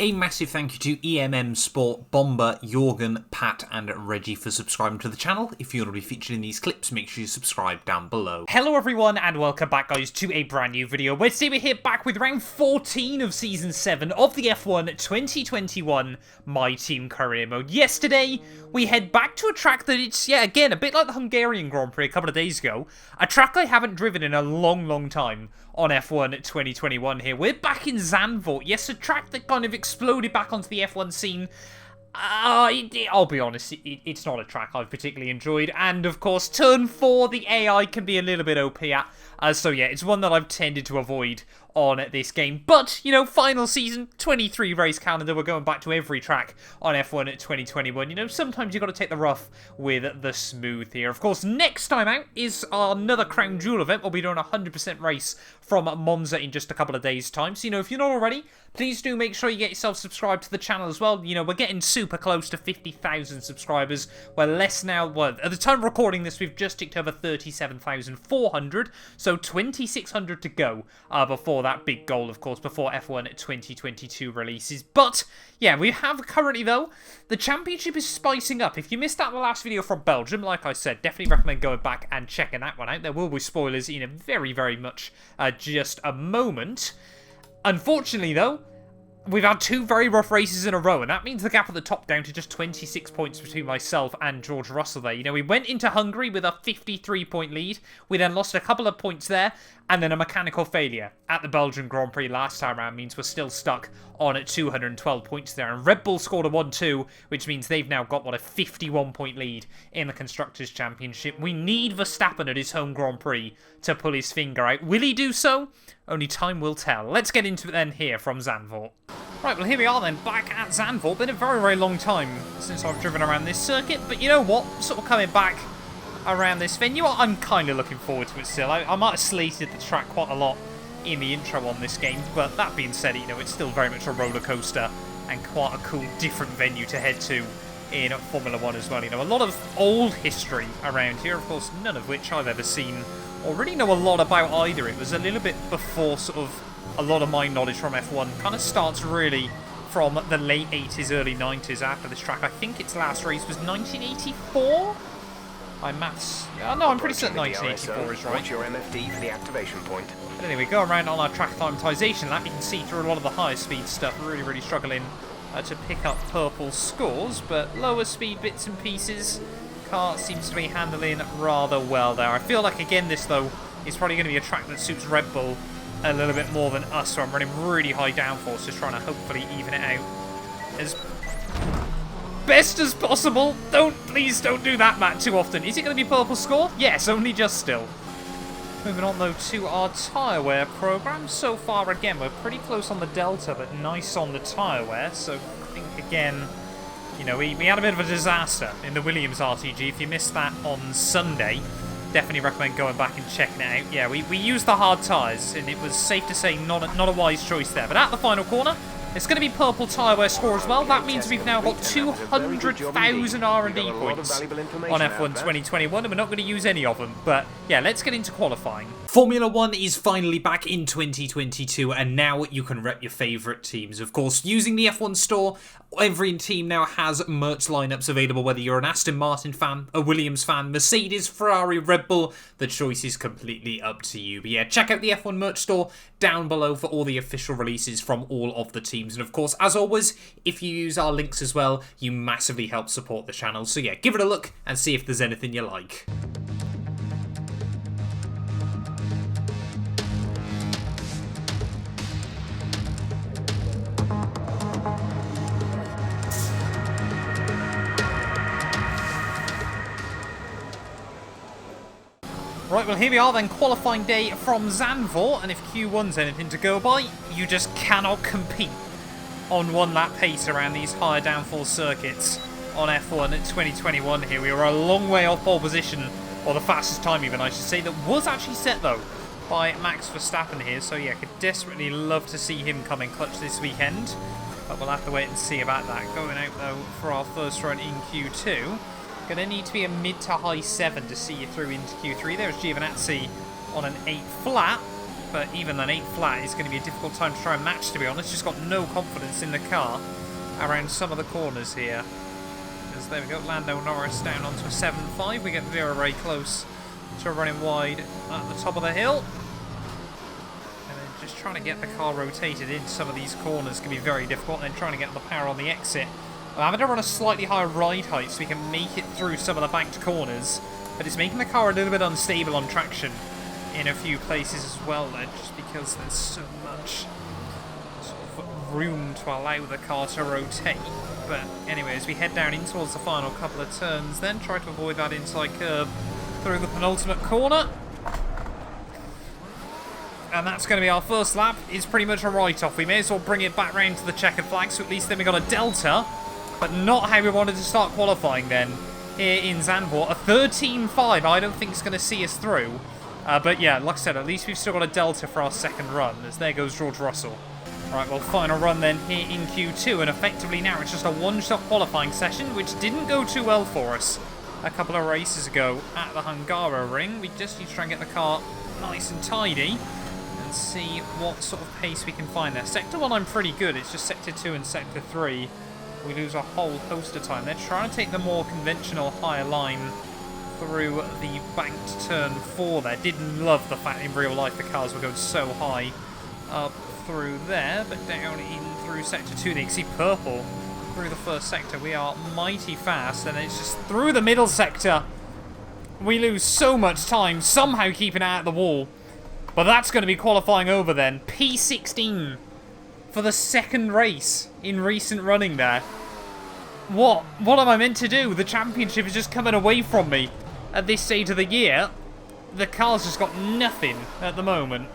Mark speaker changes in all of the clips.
Speaker 1: A massive thank you to EMM Sport, Bomber, Jorgen, Pat and Reggie for subscribing to the channel. If you want to be featured in these clips, make sure you subscribe down below.
Speaker 2: Hello everyone and welcome back guys to a brand new video. Today we're here back with round 14 of Season 7 of the F1 2021 My Team Career Mode. Yesterday we head back to a track that it's, yeah, again, a bit like the Hungarian Grand Prix a couple of days ago. A track I haven't driven in a long time on F1 2021 here. We're back in Zandvoort. Yes, a track that kind of exploded back onto the F1 scene. I'll be honest, it's not a track I've particularly enjoyed. And, of course, Turn 4, the AI can be a little bit OP at. So, yeah, it's one that I've tended to avoid on this game. But, you know, final season, 23 race calendar. We're going back to every track on F1 2021. You know, sometimes you've got to take the rough with the smooth here. Of course, next time out is another Crown Jewel event. We'll be doing a 100% race from Monza in just a couple of days' time. So, you know, if you're not already, please do make sure you get yourself subscribed to the channel as well. You know, we're getting super close to 50,000 subscribers. We're less now, well, at the time of recording this, we've just ticked over 37,400. So 2,600 to go before that big goal, of course, before F1 2022 releases. But, yeah, we have currently, though, the championship is spicing up. If you missed out the last video from Belgium, like I said, definitely recommend going back and checking that one out. There will be spoilers in a very much just a moment. Unfortunately, though, we've had two very rough races in a row, and that means the gap at the top down to just 26 points between myself and George Russell there. You know, we went into Hungary with a 53-point lead. We then lost a couple of points there, and then a mechanical failure at the Belgian Grand Prix last time around means we're still stuck on at 212 points there. And Red Bull scored a 1-2, which means they've now got, what, a 51-point lead in the Constructors' Championship. We need Verstappen at his home Grand Prix to pull his finger out. Will he do so? Only time will tell. Let's get into it then here from Zandvoort. Right, well, here we are then, back at Zandvoort. Been a very long time since I've driven around this circuit, but you know what? Sort of coming back around this venue, I'm kind of looking forward to it still. I might have slated the track quite a lot in the intro on this game, but that being said, you know, it's still very much a roller coaster and quite a cool, different venue to head to in Formula 1 as well. You know, a lot of old history around here, of course, none of which I've ever seen or really know a lot about either. It was a little bit before sort of a lot of my knowledge from F1 kind of starts really from the late 80s, early 90s after this track. I think its last race was 1984? My maths... no, I'm pretty certain 1984 is right.
Speaker 3: Watch your MFD for the activation point.
Speaker 2: But anyway, go around on our track acclimatization lap. You can see through a lot of the higher speed stuff, really struggling to pick up purple scores, but lower speed bits and pieces, car seems to be handling rather well there. I feel like, again, this, though, is probably going to be a track that suits Red Bull a little bit more than us, so I'm running really high downforce, just trying to hopefully even it out as best as possible. Please don't do that, Matt, too often. Is it going to be purple score? Yes, only just still. Moving on, though, to our tyre wear program. So far, again, we're pretty close on the Delta, but nice on the tyre wear, so I think, again, you know, we had a bit of a disaster in the Williams RTG. If you missed that on Sunday, definitely recommend going back and checking it out. Yeah, we used the hard tyres, and it was safe to say not a wise choice there. But at the final corner, it's going to be purple tyre wear score as well. That means we've now got 200,000 R&D points on F1 2021, and we're not going to use any of them. But yeah, let's get into qualifying.
Speaker 1: Formula 1 is finally back in 2022, and now you can rep your favourite teams. Of course, using the F1 store, every team now has merch lineups available, whether you're an Aston Martin fan, a Williams fan, Mercedes, Ferrari, Red Bull. The choice is completely up to you. But yeah, check out the F1 merch store down below for all the official releases from all of the teams. And of course, as always, if you use our links as well, you massively help support the channel. So yeah, give it a look and see if there's anything you like.
Speaker 2: Right, well, here we are then, qualifying day from Zandvoort, and if Q1's anything to go by, you just cannot compete on one-lap pace around these higher downforce circuits on F1 2021 here. We were a long way off pole position, or the fastest time even, I should say, that was actually set, though, by Max Verstappen here. So, yeah, could desperately love to see him come in clutch this weekend, but we'll have to wait and see about that. Going out, though, for our first run in Q2. Going to need to be a mid to high 7 to see you through into Q3. There's Giovinazzi on an 8 flat. but even then 8 flat is going to be a difficult time to try and match, to be honest. Just got no confidence in the car around some of the corners here. As there we go, Lando Norris down onto a 7.5. We get very, very close to running wide at the top of the hill. And then just trying to get the car rotated into some of these corners can be very difficult, and then trying to get the power on the exit. I'm having to run a slightly higher ride height so we can make it through some of the banked corners, but it's making the car a little bit unstable on traction in a few places as well there, just because there's so much sort of room to allow the car to rotate. But anyway, as we head down in towards the final couple of turns, then try to avoid that inside curve through the penultimate corner. And that's going to be our first lap. It's pretty much a write-off. We may as well bring it back round to the checkered flag, so at least then we got a delta, but not how we wanted to start qualifying then here in Zandvoort. A 13.5 I don't think is going to see us through. But yeah, like I said, at least we've still got a delta for our second run, as there goes George Russell. Right, well, final run then here in Q2, and effectively now it's just a one-shot qualifying session, which didn't go too well for us a couple of races ago at the Hungaroring. We just need to try and get the car nice and tidy and see what sort of pace we can find there. Sector 1 I'm pretty good, it's just Sector 2 and Sector 3 we lose a whole host of time. They're trying to take the more conventional higher line through the banked turn 4 there. Didn't love the fact in real life the cars were going so high up through there, but down in through Sector 2 they can see purple through the first sector. We are mighty fast, and it's just through the middle sector we lose so much time, somehow keeping it out of the wall. But that's going to be qualifying over then. P16 for the second race in recent running there. What am I meant to do? The championship is just coming away from me at this stage of the year. The car's just got nothing at the moment.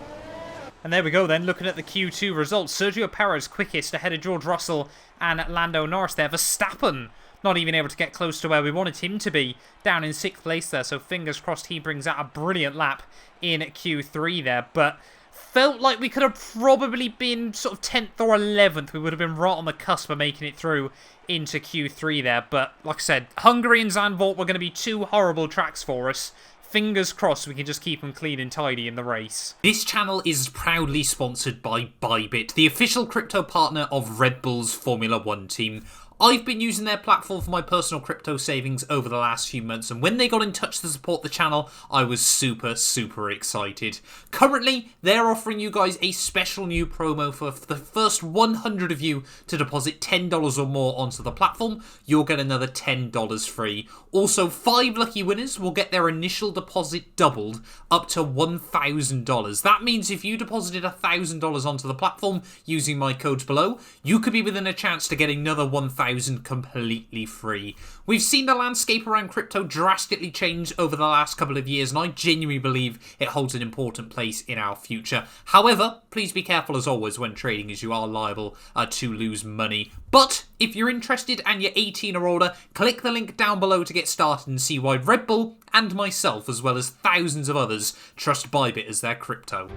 Speaker 2: And there we go then, looking at the Q2 results. Sergio Perez quickest ahead of George Russell and Lando Norris there. Verstappen not even able to get close to where we wanted him to be, down in 6th place there. So fingers crossed he brings out a brilliant lap in Q3 there. But felt like we could have probably been sort of 10th or 11th. We would have been right on the cusp of making it through into Q3 there. But like I said, Hungary and Zandvoort were going to be 2 horrible tracks for us. Fingers crossed we can just keep them clean and tidy in the race.
Speaker 1: This channel is proudly sponsored by Bybit, the official crypto partner of Red Bull's Formula 1 team. I've been using their platform for my personal crypto savings over the last few months, and when they got in touch to support the channel, I was super excited. Currently, they're offering you guys a special new promo for the first 100 of you to deposit $10 or more onto the platform. You'll get another $10 free. Also, 5 lucky winners will get their initial deposit doubled up to $1,000. That means if you deposited $1,000 onto the platform using my codes below, you could be within a chance to get another $1,000 completely free. We've seen the landscape around crypto drastically change over the last couple of years, and I genuinely believe it holds an important place in our future. However, please be careful as always when trading, as you are liable to lose money. But if you're interested and you're 18 or older, click the link down below to get started and see why Red Bull and myself, as well as thousands of others, trust Bybit as their crypto.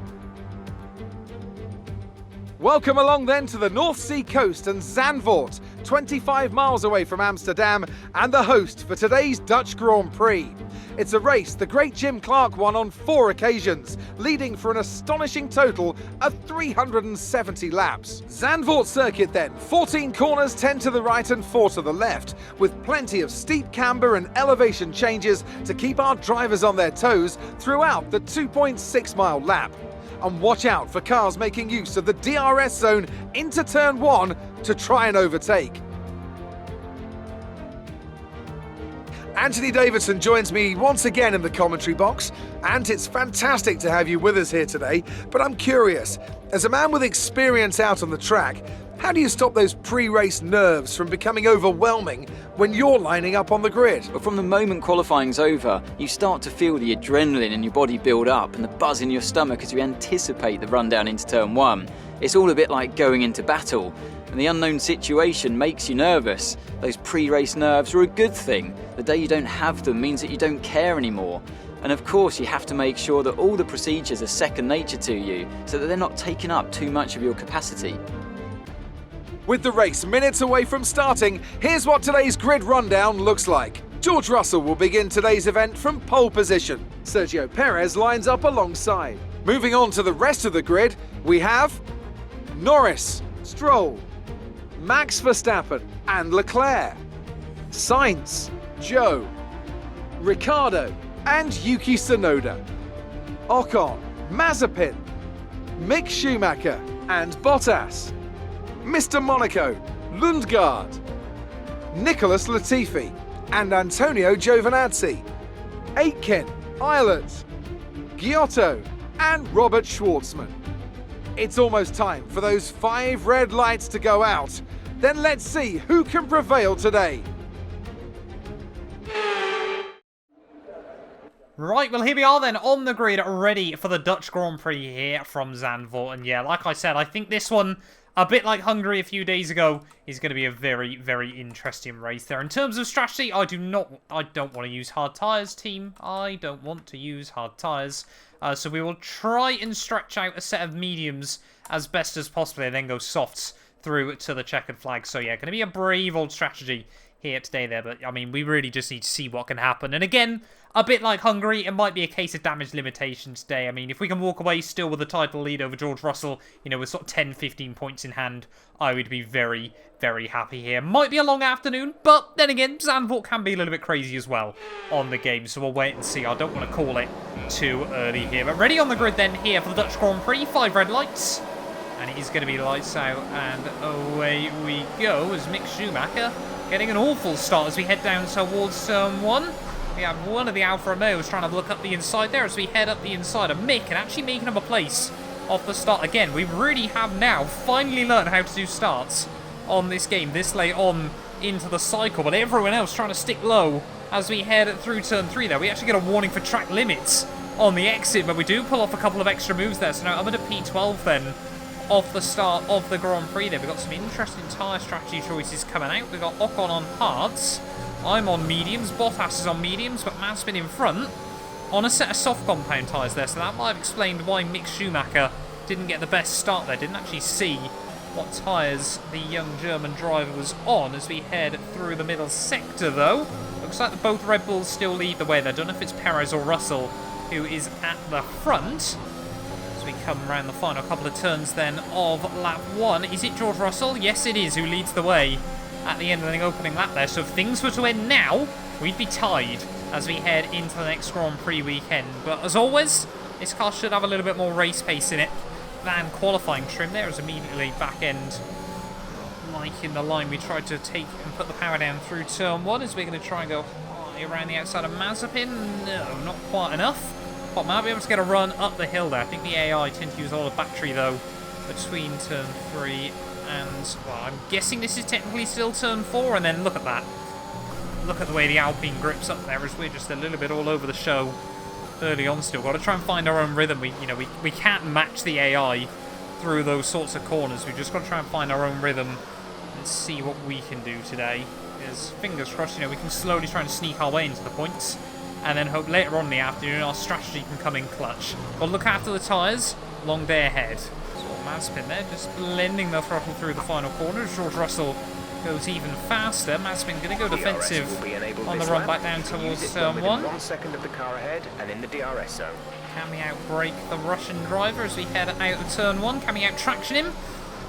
Speaker 4: Welcome along then to the North Sea coast and Zandvoort, 25 miles away from Amsterdam, and the host for today's Dutch Grand Prix. It's a race the great Jim Clark won on 4 occasions, leading for an astonishing total of 370 laps. Zandvoort circuit then, 14 corners, 10 to the right and 4 to the left, with plenty of steep camber and elevation changes to keep our drivers on their toes throughout the 2.6 mile lap. And watch out for cars making use of the DRS zone into turn 1 to try and overtake. Anthony Davidson joins me once again in the commentary box, and it's fantastic to have you with us here today. But I'm curious, as a man with experience out on the track, how do you stop those pre-race nerves from becoming overwhelming when you're lining up on the grid?
Speaker 5: But from the moment qualifying's over, you start to feel the adrenaline in your body build up and the buzz in your stomach as you anticipate the run down into turn 1. It's all a bit like going into battle, and the unknown situation makes you nervous. Those pre-race nerves are a good thing. The day you don't have them means that you don't care anymore. And of course you have to make sure that all the procedures are second nature to you, so that they're not taking up too much of your capacity.
Speaker 4: With the race minutes away from starting, here's what today's grid rundown looks like. George Russell will begin today's event from pole position. Sergio Perez lines up alongside. Moving on to the rest of the grid, we have Norris, Stroll, Max Verstappen and Leclerc, Sainz, Joe, Ricciardo and Yuki Tsunoda, Ocon, Mazepin, Mick Schumacher and Bottas, Mr. Monaco, Lundgaard, Nicholas Latifi and Antonio Giovinazzi, Aitken, Eilert, Giotto and Robert Schwartzman. It's almost time for those 5 red lights to go out. Then let's see who can prevail today.
Speaker 2: Right, well here we are then on the grid, ready for the Dutch Grand Prix here from Zandvoort. And yeah, like I said, I think this one, a bit like Hungary a few days ago, is going to be a very, very interesting race there. In terms of strategy, I don't want to use hard tyres, team. I don't want to use hard tyres. So we will try and stretch out a set of mediums as best as possible and then go softs through to the checkered flag. So yeah, going to be a brave old strategy here today there. But I mean, we really just need to see what can happen. And again, a bit like Hungary, it might be a case of damage limitation today. I mean, if we can walk away still with a title lead over George Russell, you know, with sort of 10, 15 points in hand, I would be very, very happy here. Might be a long afternoon, but then again, Zandvoort can be a little bit crazy as well on the game, so we'll wait and see. I don't want to call it too early here. But ready on the grid then here for the Dutch Grand Prix, 5 red lights. And it is going to be lights out, and away we go as Mick Schumacher getting an awful start as we head down towards turn 1. We have one of the Alfa Romeos trying to look up the inside there as we head up the inside of Mick and actually making him a place off the start. Again, we really have now finally learned how to do starts on this game this late on into the cycle, but everyone else trying to stick low as we head through turn 3 there. We actually get a warning for track limits on the exit, but we do pull off a couple of extra moves there. So now I'm at a P12 then off the start of the Grand Prix there. We've got some interesting tyre strategy choices coming out. We've got Ocon on hards. I'm on mediums, Bottas is on mediums, but Mazepin in front on a set of soft compound tyres there. So that might have explained why Mick Schumacher didn't get the best start there. Didn't actually see what tyres the young German driver was on as we head through the middle sector though. Looks like both Red Bulls still lead the way there. Don't know if it's Perez or Russell who is at the front. As we come around the final couple of turns then of lap 1. Is it George Russell? Yes it is, who leads the way at the end of the opening lap there. So if things were to end now, we'd be tied as we head into the next Grand Prix weekend. But as always, this car should have a little bit more race pace in it than qualifying trim. There is immediately back end, like in the line we tried to take and put the power down through turn 1 as we're going to try and go high around the outside of Mazepin. No, not quite enough. But might be able to get a run up the hill there. I think the AI tend to use a lot of battery though between turn 3 and, well, I'm guessing this is technically still turn 4, and then look at that. Look at the way the Alpine grips up there as we're just a little bit all over the show early on still. Got to try and find our own rhythm. We can't match the AI through those sorts of corners. We've just got to try and find our own rhythm and see what we can do today. Because, fingers crossed, we can slowly try and sneak our way into the points, and then hope later on in the afternoon our strategy can come in clutch. But look after the tyres, long day ahead. Mazepin there, just blending the throttle through the final corner. George Russell goes even faster. Mazepin going to go defensive on the run back down towards turn 1.
Speaker 3: 1 second of the car ahead and in the DRS zone.
Speaker 2: Can we outbrake the Russian driver as we head out of turn 1? Can we out-traction him?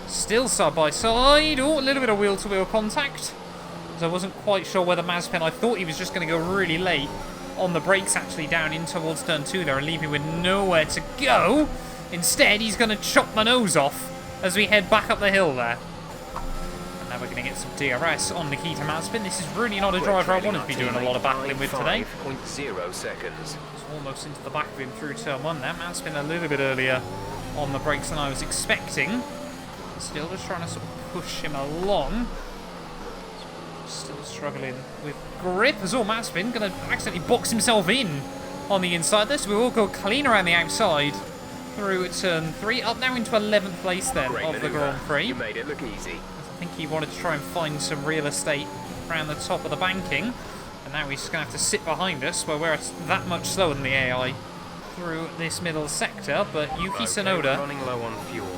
Speaker 2: Still side by side. Oh, a little bit of wheel-to-wheel contact. As I wasn't quite sure whether Mazepin, I thought he was just going to go really late on the brakes actually down in towards turn 2 there and leave me with nowhere to go. Instead, he's going to chop my nose off as we head back up the hill there. And now we're going to get some DRS on Nikita Mazepin. This is really not a driver I wanted to be doing a lot of battling with today.
Speaker 3: 5.0 seconds.
Speaker 2: It's almost into the back of him through turn 1 there. Mazepin a little bit earlier on the brakes than I was expecting. Still just trying to sort of push him along. Still struggling with grip as all. Mazepin going to accidentally box himself in on the inside there. So we will go clean around the outside through turn 3, up now into 11th place then of the Grand Prix.
Speaker 3: You made it look easy.
Speaker 2: I think he wanted to try and find some real estate around the top of the banking, and now he's just going to have to sit behind us where we're that much slower than the AI through this middle sector. But Yuki Tsunoda,
Speaker 3: running low on fuel.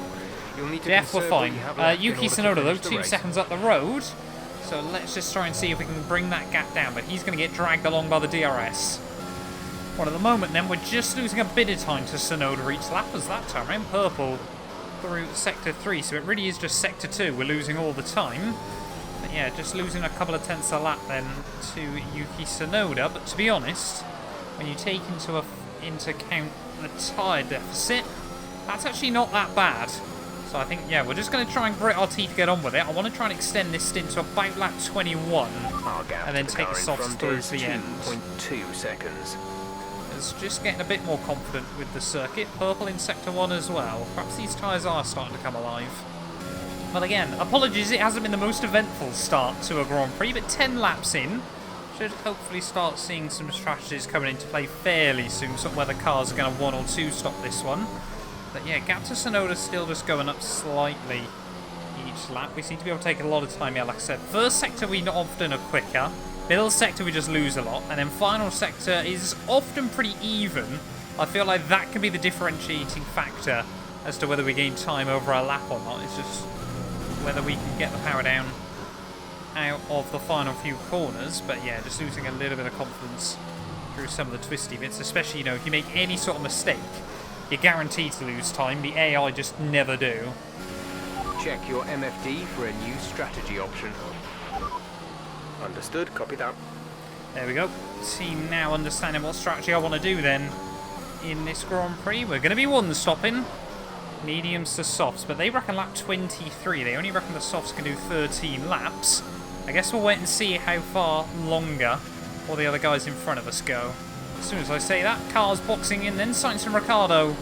Speaker 3: You'll need to
Speaker 2: Jeff, we're fine. Yuki Tsunoda though, 2
Speaker 3: race.
Speaker 2: seconds up the road, so let's just try and see if we can bring that gap down, but he's going to get dragged along by the DRS. Well, at the moment, then, we're just losing a bit of time to Tsunoda each lap, as that time around purple through Sector 3, so it really is just Sector 2 we're losing all the time. But yeah, just losing a couple of tenths a lap then to Yuki Tsunoda, but to be honest, when you take into account the tyre deficit, that's actually not that bad. So I think, yeah, we're just going to try and grit our teeth to get on with it. I want to try and extend this stint to about lap 21, and then take the softs through to the end.
Speaker 3: 2.2 seconds.
Speaker 2: It's just getting a bit more confident with the circuit. Purple in Sector 1 as well. Perhaps these tyres are starting to come alive. Well, again, apologies, it hasn't been the most eventful start to a Grand Prix, but 10 laps in, should hopefully start seeing some strategies coming into play fairly soon, sort of where the cars are going to 1 or 2 stop this one. But yeah, gap to Tsunoda still just going up slightly each lap. We seem to be able to take a lot of time here, like I said. First sector we not often are quicker, middle sector we just lose a lot, and then final sector is often pretty even. I feel like that can be the differentiating factor as to whether we gain time over a lap or not. It's just whether we can get the power down out of the final few corners. But yeah, just losing a little bit of confidence through some of the twisty bits, especially, you know, if you make any sort of mistake, you're guaranteed to lose time. The AI just never do.
Speaker 3: Check your MFD for a new strategy option. Understood, copy that.
Speaker 2: There we go. Team now understanding what strategy I want to do then in this Grand Prix. We're going to be one stopping. Mediums to softs, but they reckon lap 23. They only reckon the softs can do 13 laps. I guess we'll wait and see how far longer all the other guys in front of us go. As soon as I say that, cars boxing in then. Sainz and Ricciardo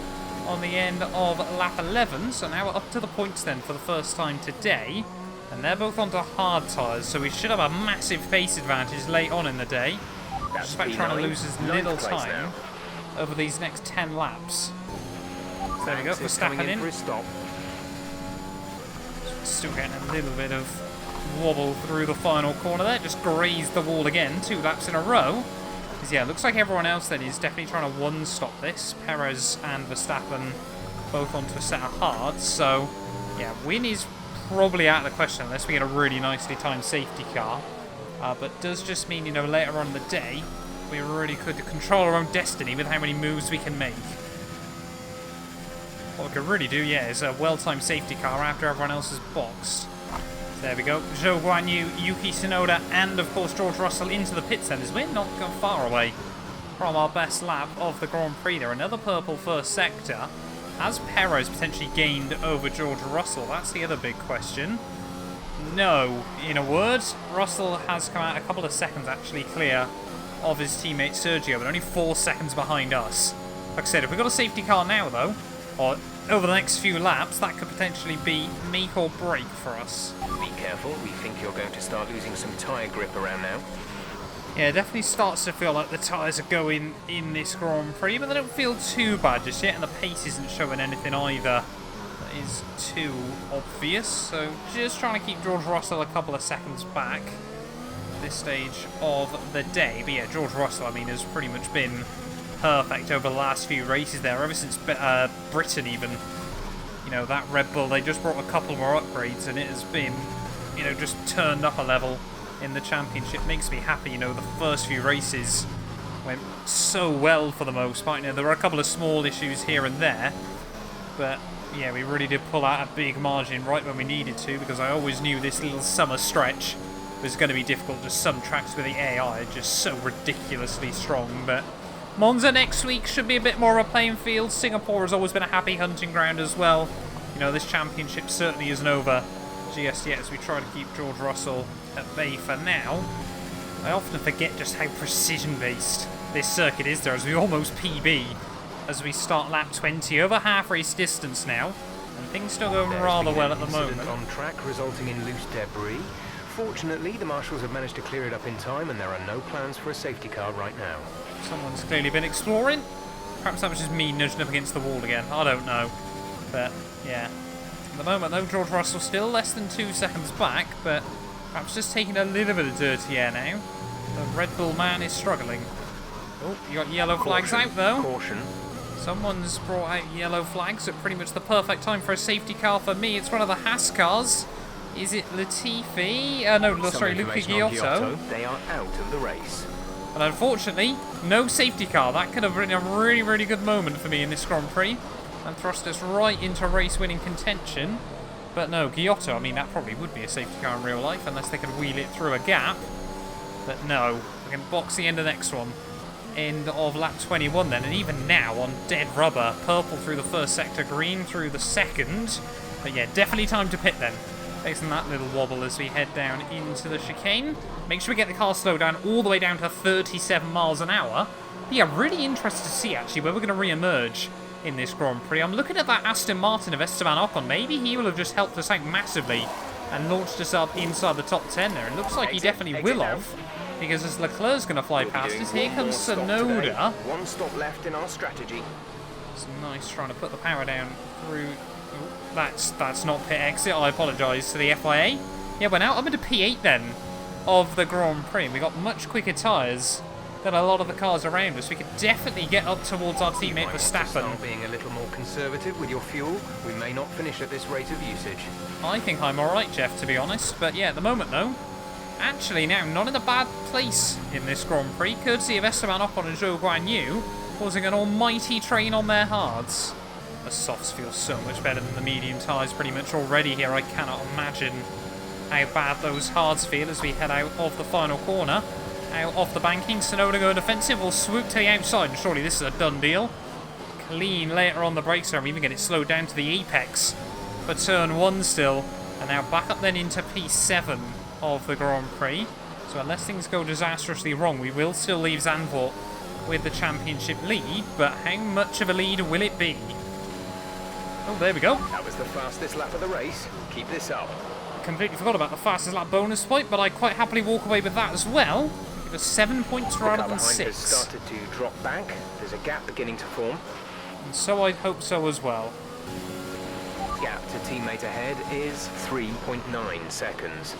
Speaker 2: on the end of lap 11. So now we're up to the points then for the first time today. And they're both onto hard tyres, so we should have a massive pace advantage late on in the day. Just about trying to lose as little time over these next 10 laps. So there we go, Verstappen in.
Speaker 3: For a stop.
Speaker 2: Still getting a little bit of wobble through the final corner there. Just grazed the wall again, 2 laps in a row. Because yeah, it looks like everyone else then is definitely trying to one-stop this. Perez and Verstappen both onto a set of hards. So yeah, win is probably out of the question unless we get a really nicely timed safety car. But does just mean, you know, later on in the day, we really could control our own destiny with how many moves we can make. What we could really do, yeah, is a well-timed safety car after everyone else is boxed. So there we go. Zhou Guanyu, Yuki Tsunoda, and of course George Russell into the pits then, as we're not gone far away from our best lap of the Grand Prix there. Another purple first sector. Has Perez potentially gained over George Russell? That's the other big question. No. In a word, Russell has come out a couple of seconds actually clear of his teammate Sergio, but only 4 seconds behind us. Like I said, if we've got a safety car now though, or over the next few laps, that could potentially be make or break for us.
Speaker 3: Be careful, we think you're going to start losing some tyre grip around now.
Speaker 2: Yeah, it definitely starts to feel like the tyres are going in this Grand Prix, but they don't feel too bad just yet, and the pace isn't showing anything either that is too obvious. So just trying to keep George Russell a couple of seconds back at this stage of the day. But yeah, George Russell, I mean, has pretty much been perfect over the last few races there, ever since Britain even. You know, that Red Bull, they just brought a couple more upgrades, and it has been, you know, just turned up a level in the championship. Makes me happy. You know, the first few races went so well for the most part. You know, there were a couple of small issues here and there, but yeah, we really did pull out a big margin right when we needed to, because I always knew this little summer stretch was going to be difficult. Just some tracks with the AI are just so ridiculously strong. But Monza next week should be a bit more of a playing field. Singapore has always been a happy hunting ground as well. You know, this championship certainly isn't over just yet as we try to keep George Russell at bay for now. I often forget just how precision-based this circuit is there, as we almost PB as we start lap 20, over half race distance now, and things still going rather well at the moment.
Speaker 3: On track resulting in loose debris. Fortunately, the marshals have managed to clear it up in time, and there are no plans for a safety car right now.
Speaker 2: Someone's clearly been exploring. Perhaps that was just me nudging up against the wall again. I don't know. But, yeah. At the moment, though, George Russell still less than 2 seconds back, but perhaps just taking a little bit of dirty air now. The Red Bull man is struggling. Oh, you got yellow flags out, though.
Speaker 3: Caution.
Speaker 2: Someone's brought out yellow flags at pretty much the perfect time for a safety car for me. It's one of the Haas cars. Is it Latifi? No, sorry, Luca Giotto.
Speaker 3: They are out of the race.
Speaker 2: But unfortunately, no safety car. That could have been a really, really good moment for me in this Grand Prix. And thrust us right into race-winning contention. But no, Giotto, I mean, that probably would be a safety car in real life, unless they could wheel it through a gap. But no, we can box the end of the next one. End of lap 21 then, and even now on dead rubber. Purple through the first sector, green through the second. But yeah, definitely time to pit then. Facing that little wobble as we head down into the chicane. Make sure we get the car slowed down all the way down to 37 miles an hour. But yeah, really interested to see actually where we're going to re-emerge in this Grand Prix. I'm looking at that Aston Martin of Esteban Ocon. Maybe he will have just helped us out massively and launched us up inside the top 10 there. It looks like he definitely will have, because as Leclerc's going to fly past us, here comes Tsunoda.
Speaker 3: One stop left in our strategy.
Speaker 2: It's nice trying to put the power down through. Ooh, that's not pit exit. I apologise to the FIA. Yeah, we're now up into P8 then of the Grand Prix. We got much quicker tyres than a lot of the cars around us. We could definitely get up towards our teammate Verstappen.
Speaker 3: Start being a little more conservative with your fuel. We may not finish at this rate of usage.
Speaker 2: I think I'm alright, Jeff, to be honest. But yeah, at the moment though, actually now not in a bad place in this Grand Prix, courtesy of Esteban Ocon and Zhou Guanyu, causing an almighty train on their hards. The softs feel so much better than the medium tyres pretty much already here. I cannot imagine how bad those hards feel as we head out of the final corner. Out off the banking, Tsunoda going defensive, will swoop to the outside, and surely this is a done deal. Clean later on the brakes there, we even get it slowed down to the apex for turn 1 still. And now back up then into P7 of the Grand Prix. So unless things go disastrously wrong, we will still leave Zandvoort with the championship lead, but how much of a lead will it be? Oh, there we go.
Speaker 3: That was the fastest lap of the race. Keep this up.
Speaker 2: Completely forgot about the fastest lap bonus point, but I quite happily walk away with that as well. Give us 7 points rather than 6.
Speaker 3: Has started to drop back. There's a gap beginning to form.
Speaker 2: And so I'd hope so as well.
Speaker 3: Gap to teammate ahead is 3.9 seconds.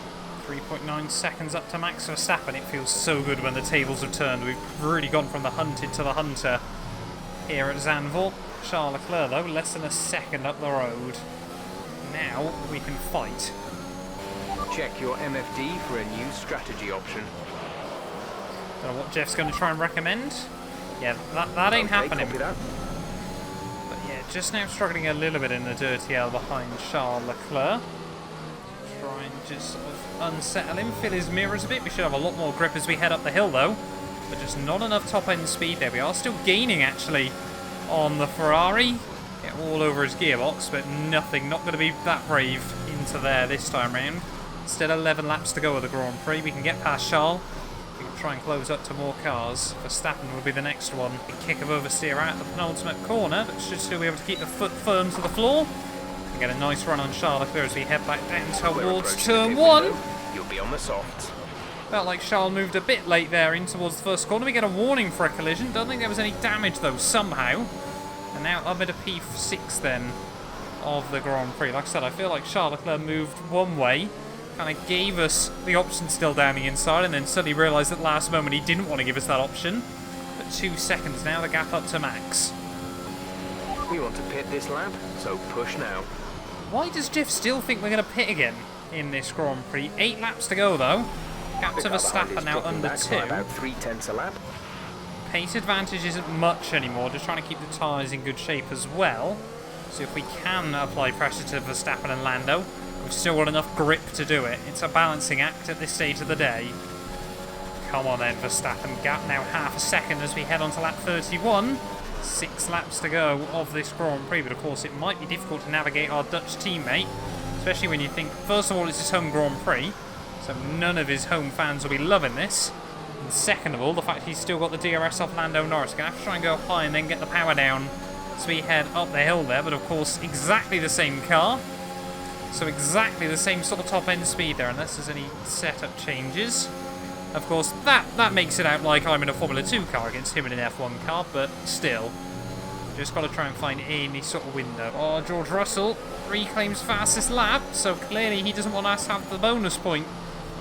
Speaker 2: 3.9 seconds up to Max Verstappen. It feels so good when the tables have turned. We've really gone from the hunted to the hunter here at Zandvoort. Charles Leclerc, though, less than a second up the road. Now we can fight.
Speaker 3: Check your MFD for a new strategy option.
Speaker 2: Don't know what Jeff's going to try and recommend. Yeah, that ain't happening.
Speaker 3: Copy that.
Speaker 2: But yeah, just now struggling a little bit in the dirty L behind Charles Leclerc. Try and just sort of unsettle him, fill his mirrors a bit. We should have a lot more grip as we head up the hill, though. But just not enough top-end speed there. We are still gaining, actually, on the Ferrari. Yeah, all over his gearbox, but nothing. Not going to be that brave into there this time round. Still 11 laps to go of the Grand Prix. We can get past Charles. We can try and close up to more cars. Verstappen will be the next one. A kick of oversteer out at the penultimate corner, but should still be able to keep the foot firm to the floor. We get a nice run on Charles Leclerc as we head back down towards turn 1.
Speaker 3: You'll be on the softs.
Speaker 2: Felt like Charles moved a bit late there in towards the first corner. We get a warning for a collision. Don't think there was any damage though somehow. And now up at a P6 then of the Grand Prix. Like I said, I feel like Charles Leclerc moved one way, kind of gave us the option still down the inside, and then suddenly realised at the last moment he didn't want to give us that option. But 2 seconds now, the gap up to Max.
Speaker 3: We want to pit this lap, so push now.
Speaker 2: Why does Jeff still think we're going to pit again in this Grand Prix? 8 laps to go though. Gap to Verstappen now under 2.
Speaker 3: About 0.3 a lap.
Speaker 2: Pace advantage isn't much anymore, just trying to keep the tyres in good shape as well. So if we can apply pressure to Verstappen and Lando, we've still got enough grip to do it. It's a balancing act at this stage of the day. Come on then, Verstappen. Gap now half a second as we head on to lap 31. 6 laps to go of this Grand Prix, but of course it might be difficult to navigate our Dutch teammate, especially when you think, first of all, it's his home Grand Prix, so none of his home fans will be loving this. And second of all, the fact he's still got the DRS off Lando Norris. Going to have to try and go high and then get the power down as we head up the hill there, but of course exactly the same car. So exactly the same sort of top-end speed there, unless there's any setup changes. Of course, that makes it out like I'm in a Formula 2 car against him in an F1 car, but still. Just got to try and find any sort of window. Oh, George Russell reclaims fastest lap, so clearly he doesn't want us to have the bonus point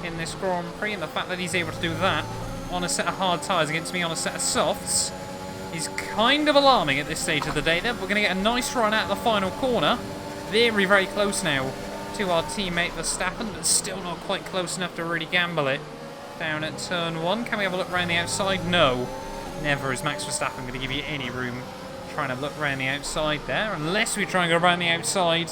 Speaker 2: in this Grand Prix, and the fact that he's able to do that on a set of hard tyres against me on a set of softs is kind of alarming at this stage of the day. Then we're going to get a nice run out of the final corner. Very, very close now to our teammate Verstappen, but still not quite close enough to really gamble it. down at turn 1. Can we have a look around the outside? No. Never is Max Verstappen going to give you any room trying to look around the outside there, unless we try and go around the outside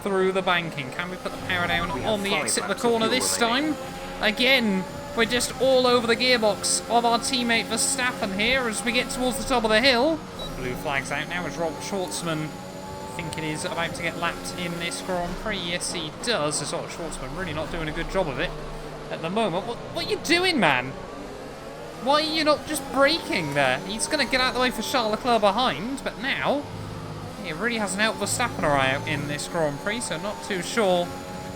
Speaker 2: through the banking. Can we put the power down on the exit of the corner this time? Again, we're just all over the gearbox of our teammate Verstappen here as we get towards the top of the hill. Blue flag's out now as Robert Schwartzman thinking he's about to get lapped in this Grand Prix. Yes, he does. As Robert Schwartzman really not doing a good job of it at the moment. What are you doing, man? Why are you not just braking there? He's going to get out of the way for Charles Leclerc behind, but now he really hasn't helped Verstappen out in this Grand Prix, so not too sure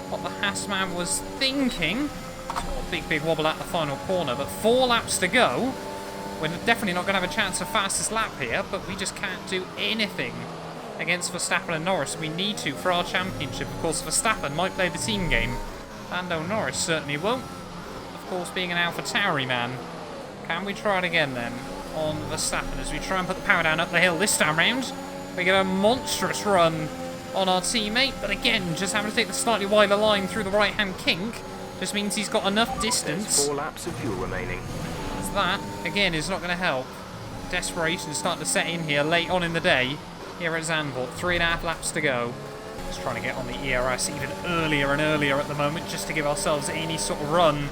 Speaker 2: what the Haas man was thinking. Big wobble at the final corner, but 4 laps to go. We're definitely not going to have a chance of fastest lap here, but we just can't do anything against Verstappen and Norris. We need to for our championship. Of course, Verstappen might play the team game. Lando Norris certainly won't. Of course, being an AlphaTauri man. Can we try it again then on Verstappen as we try and put the power down up the hill this time round? We get a monstrous run on our teammate, but again, just having to take the slightly wider line through the right-hand kink just means he's got enough distance.
Speaker 3: There's 4 laps of fuel remaining.
Speaker 2: As that, again, is not going to help. Desperation is starting to set in here late on in the day here at Zandvoort. 3.5 laps to go. Just trying to get on the ERS even earlier and earlier at the moment just to give ourselves any sort of run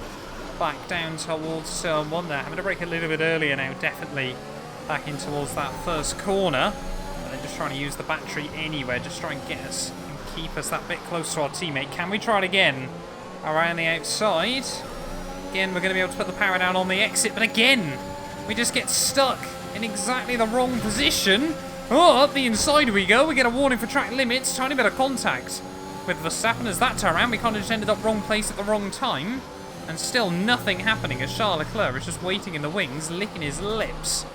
Speaker 2: back down towards turn 1 there. Having to brake a little bit earlier now, definitely back in towards that first corner. And then just trying to use the battery anywhere, just try and get us and keep us that bit close to our teammate. Can we try it again? Around the outside. Again, we're going to be able to put the power down on the exit, but again, we just get stuck in exactly the wrong position. Oh, up the inside we go. We get a warning for track limits. Tiny bit of contact with Verstappen as that turn around. We kind of just ended up wrong place at the wrong time. And still nothing happening as Charles Leclerc is just waiting in the wings, licking his lips.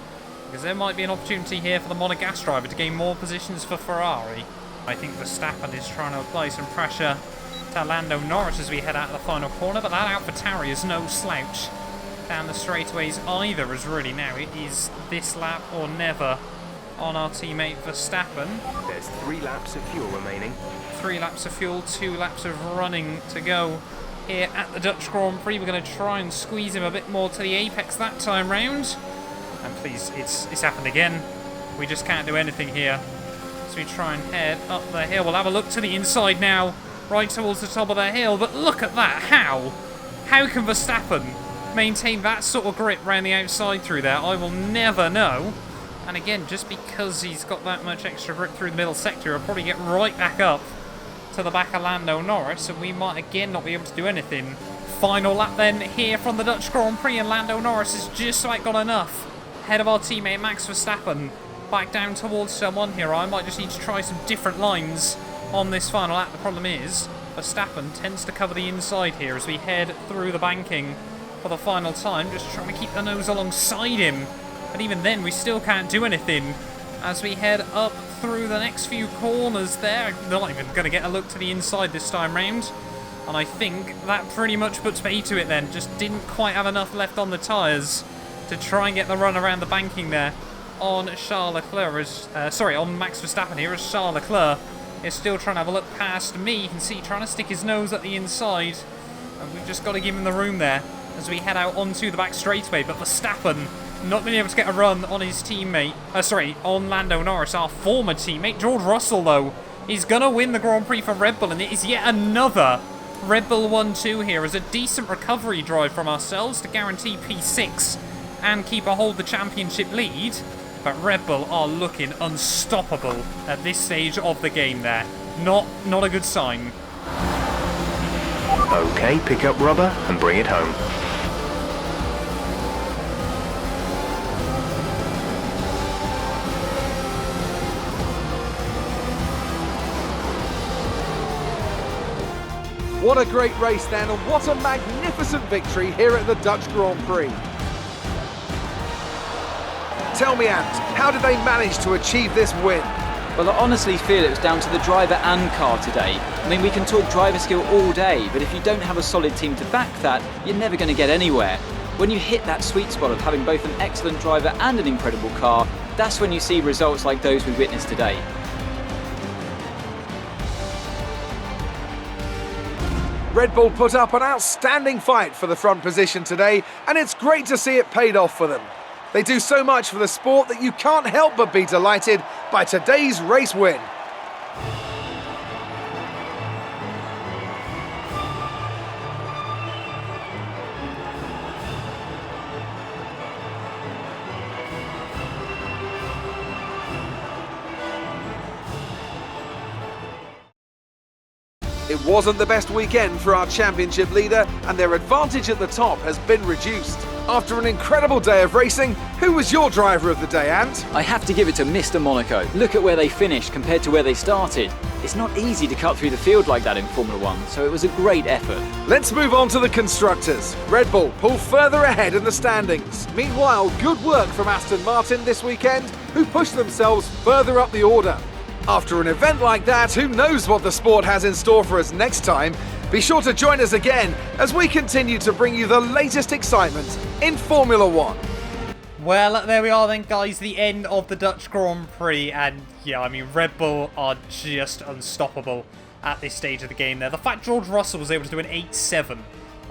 Speaker 2: Because there might be an opportunity here for the Monegasque driver to gain more positions for Ferrari. I think Verstappen is trying to apply some pressure to Lando Norris as we head out of the final corner. But that AlphaTauri is no slouch down the straightaways either, as really now it is this lap or never on our teammate Verstappen.
Speaker 3: There's 3 laps of fuel remaining.
Speaker 2: 3 laps of fuel, 2 laps of running to go. Here at the Dutch Grand Prix, we're going to try and squeeze him a bit more to the apex that time round. And please, it's happened again. We just can't do anything here. So we try and head up the hill. We'll have a look to the inside now, right towards the top of the hill. But look at that. How can Verstappen maintain that sort of grip around the outside through there? I will never know. And again, just because he's got that much extra grip through the middle sector, he'll probably get right back up to the back of Lando Norris, and we might again not be able to do anything. Final lap then here from the Dutch Grand Prix, and Lando Norris has just about got enough ahead of our teammate Max Verstappen back down towards turn 1 here. I might just need to try some different lines on this final lap. The problem is Verstappen tends to cover the inside here as we head through the banking for the final time, just trying to keep the nose alongside him. But even then we still can't do anything as we head up through the next few corners there. They're not even going to get a look to the inside this time round. And I think that pretty much puts pay to it then. Just didn't quite have enough left on the tyres to try and get the run around the banking there on Charles Leclerc. On Max Verstappen here as Charles Leclerc is still trying to have a look past me. You can see trying to stick his nose at the inside. And we've just got to give him the room there as we head out onto the back straightaway. But Verstappen not being able to get a run on his teammate, on Lando Norris, our former teammate. George Russell, though, is going to win the Grand Prix for Red Bull, and it is yet another Red Bull 1-2 here as a decent recovery drive from ourselves to guarantee P6 and keep a hold of the championship lead. But Red Bull are looking unstoppable at this stage of the game there. Not a good sign.
Speaker 3: Okay, pick up rubber and bring it home.
Speaker 4: What a great race then, and what a magnificent victory here at the Dutch Grand Prix. Tell me, Ant, how did they manage to achieve this win?
Speaker 5: Well, I honestly feel it was down to the driver and car today. I mean, we can talk driver skill all day, but if you don't have a solid team to back that, you're never going to get anywhere. When you hit that sweet spot of having both an excellent driver and an incredible car, that's when you see results like those we witnessed today.
Speaker 4: Red Bull put up an outstanding fight for the front position today, and it's great to see it paid off for them. They do so much for the sport that you can't help but be delighted by today's race win. It wasn't the best weekend for our championship leader, and their advantage at the top has been reduced. After an incredible day of racing, who was your driver of the day, Ant?
Speaker 5: I have to give it to Mr. Monaco. Look at where they finished compared to where they started. It's not easy to cut through the field like that in Formula 1, so it was a great effort.
Speaker 4: Let's move on to the constructors. Red Bull pull further ahead in the standings. Meanwhile, good work from Aston Martin this weekend, who pushed themselves further up the order. After an event like that, who knows what the sport has in store for us next time? Be sure to join us again as we continue to bring you the latest excitement in Formula 1.
Speaker 2: Well, there we are then, guys, the end of the Dutch Grand Prix, and yeah, I mean, Red Bull are just unstoppable at this stage of the game there. The fact George Russell was able to do an 8.7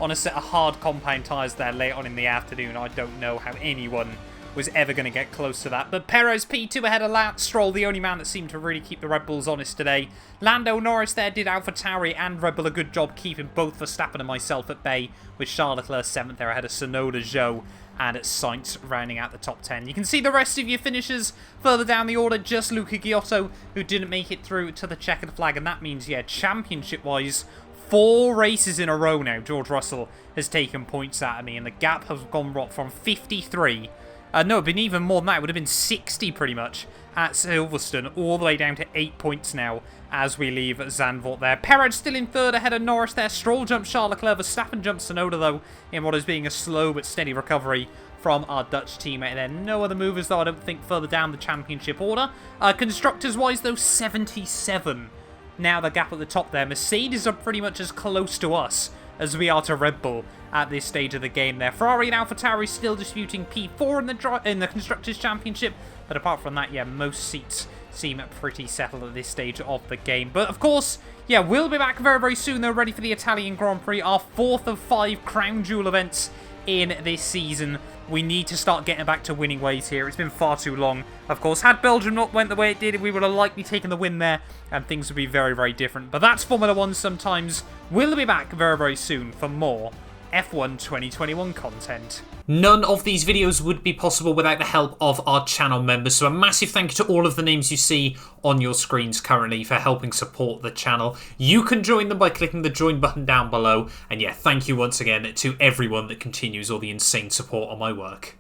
Speaker 2: on a set of hard compound tyres there late on in the afternoon, I don't know how anyone was ever going to get close to that. But Perez P2 ahead of Lance Stroll, the only man that seemed to really keep the Red Bulls honest today. Lando Norris there did AlphaTauri and Red Bull a good job keeping both Verstappen and myself at bay, with Charles Leclerc 7th there ahead of Tsunoda, Zhou and Sainz rounding out the top 10. You can see the rest of your finishers further down the order, just Luca Giotto, who didn't make it through to the checkered flag, and that means, yeah, championship-wise, 4 races in a row now, George Russell has taken points out of me, and the gap has gone from 53... no, it'd been even more than that. It would have been 60 pretty much at Silverstone, all the way down to 8 points now as we leave Zandvoort there. Perez still in third ahead of Norris there. Stroll jumps Charles Leclerc. Verstappen jumps Tsunoda though in what is being a slow but steady recovery from our Dutch teammate there. No other movers though, I don't think, further down the championship order. Constructors wise though, 77. Now the gap at the top there. Mercedes are pretty much as close to us as we are to Red Bull at this stage of the game there. Ferrari and AlphaTauri still disputing P4 in the Constructors' Championship, but apart from that, yeah, most seats seem pretty settled at this stage of the game. But of course, yeah, we'll be back very, very soon though, ready for the Italian Grand Prix, our 4th of 5 Crown Jewel events in this season. We need to start getting back to winning ways here. It's been far too long. Of course, had Belgium not went the way it did, we would have likely taken the win there, and things would be very, very different. But that's Formula 1 sometimes. We'll be back very, very soon for more F1 2021 content.
Speaker 1: None of these videos would be possible without the help of our channel members, so a massive thank you to all of the names you see on your screens currently for helping support the channel. You can join them by clicking the join button down below, and yeah, thank you once again to everyone that continues all the insane support on my work.